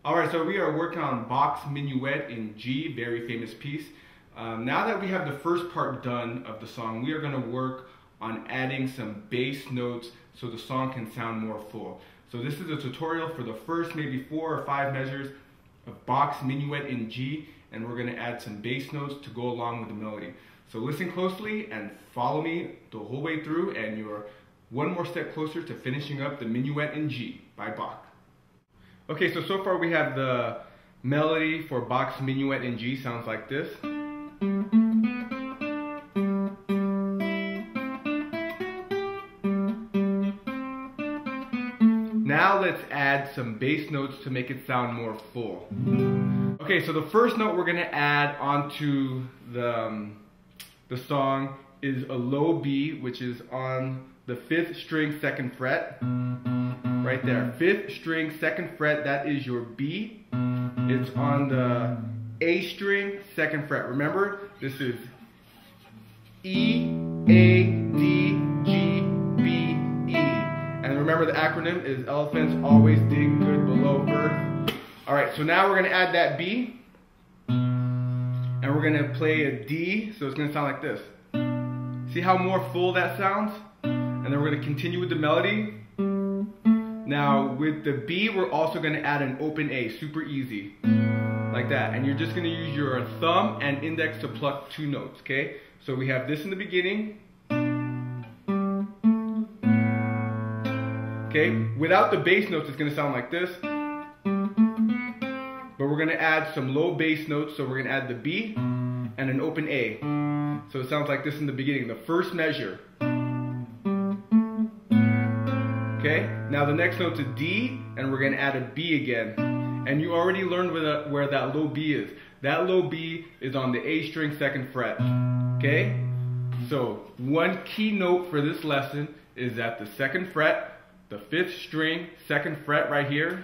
Alright, so we are working on Bach's Minuet in G, very famous piece. Now that we have the first part done of the song, we are going to work on adding some bass notes so the song can sound more full. So this is a tutorial for the first maybe 4 or 5 measures of Bach's Minuet in G, and we're going to add some bass notes to go along with the melody. So listen closely and follow me the whole way through, and you're one more step closer to finishing up the Minuet in G by Bach. Okay, so far we have the melody for Bach's Minuet in G, sounds like this. Now let's add some bass notes to make it sound more full. Okay, so the first note we're going to add onto the song is a low B, which is on the 5th string 2nd fret. Right there, 5th string 2nd fret, that is your B. It's on the A string 2nd fret. Remember, this is E, A, D, G, B, E. And remember the acronym is elephants always dig good below earth. Alright, so now we're going to add that B. And we're going to play a D, so it's going to sound like this. See how more full that sounds? And then we're going to continue with the melody. Now with the B, we're also going to add an open A, super easy, like that. And you're just going to use your thumb and index to pluck 2 notes, okay? So we have this in the beginning. Okay, without the bass notes, it's going to sound like this. But we're going to add some low bass notes, so we're going to add the B and an open A. So it sounds like this in the beginning, the first measure. Okay, now the next note's a D, and we're going to add a B again. And you already learned where that low B is. That low B is on the A string 2nd fret. Okay, so one key note for this lesson is at the 2nd fret, the 5th string 2nd fret right here.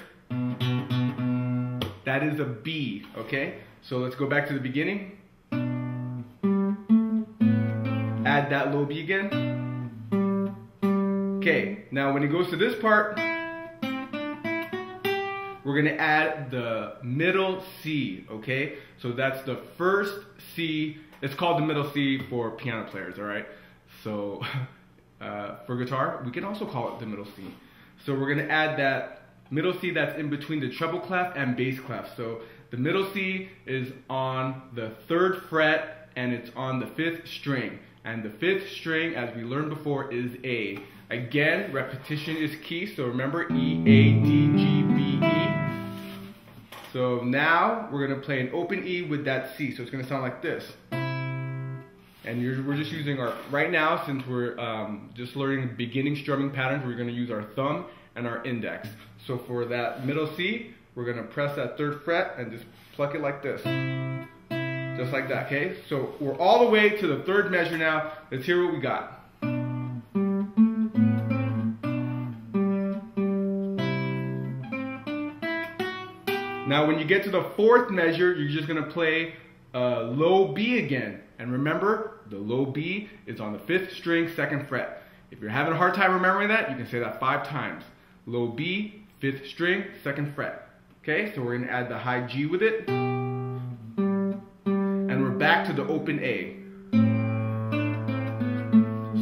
That is a B, okay? So let's go back to the beginning. Add that low B again. Okay, now when it goes to this part, we're going to add the middle C, okay? So that's the first C. It's called the middle C for piano players, all right? So for guitar, we can also call it the middle C. So we're going to add that middle C that's in between the treble clef and bass clef. So the middle C is on the 3rd fret and it's on the 5th string. And the 5th string, as we learned before, is A. Again, repetition is key, so remember E, A, D, G, B, E. So now we're going to play an open E with that C, so it's going to sound like this. And we're just using our, right now, since we're just learning beginning strumming patterns, we're going to use our thumb and our index. So for that middle C, we're going to press that 3rd fret and just pluck it like this. Just like that, okay? So we're all the way to the 3rd measure now. Let's hear what we got. Now when you get to the 4th measure, you're just going to play low B again. And remember, the low B is on the 5th string 2nd fret. If you're having a hard time remembering that, you can say that 5 times. Low B, 5th string, 2nd fret. Okay, so we're going to add the high G with it. And we're back to the open A.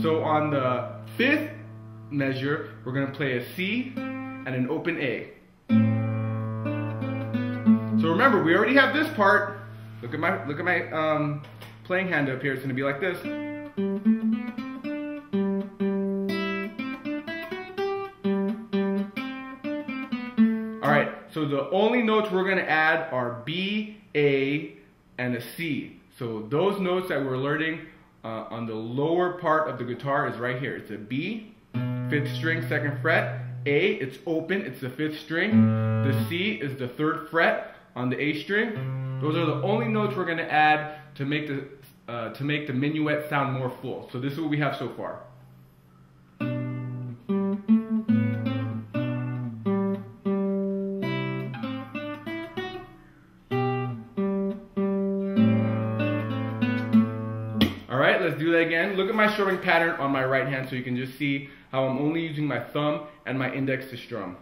So on the 5th measure, we're going to play a C and an open A. So remember, we already have this part. Look at my playing hand up here. It's going to be like this. All right. So the only notes we're going to add are B, A, and a C. So those notes that we're learning on the lower part of the guitar is right here. It's a B, 5th string, 2nd fret. A, it's open, it's the 5th string. The C is the 3rd fret on the A string. Those are the only notes we're going to add to make the minuet sound more full. So this is what we have so far. Alright, let's do that again. Look at my strumming pattern on my right hand so you can just see how I'm only using my thumb and my index to strum.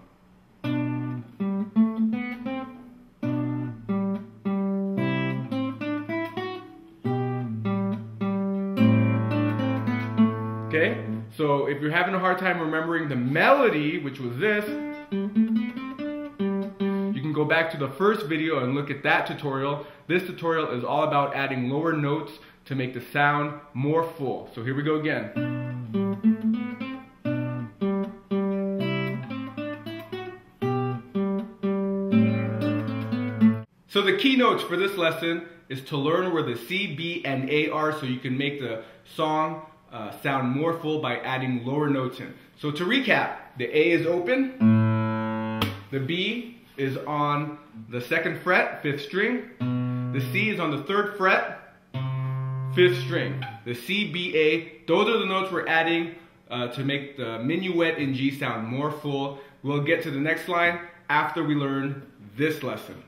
if you're having a hard time remembering the melody, which was this, you can go back to the first video and look at that tutorial. This tutorial is all about adding lower notes to make the sound more full. So here we go again. So the key notes for this lesson is to learn where the C, B, and A are so you can make the song sound more full by adding lower notes in. So to recap, the A is open, the B is on the 2nd fret, 5th string, the C is on the 3rd fret, 5th string. The C, B, A, those are the notes we're adding to make the minuet in G sound more full. We'll get to the next line after we learn this lesson.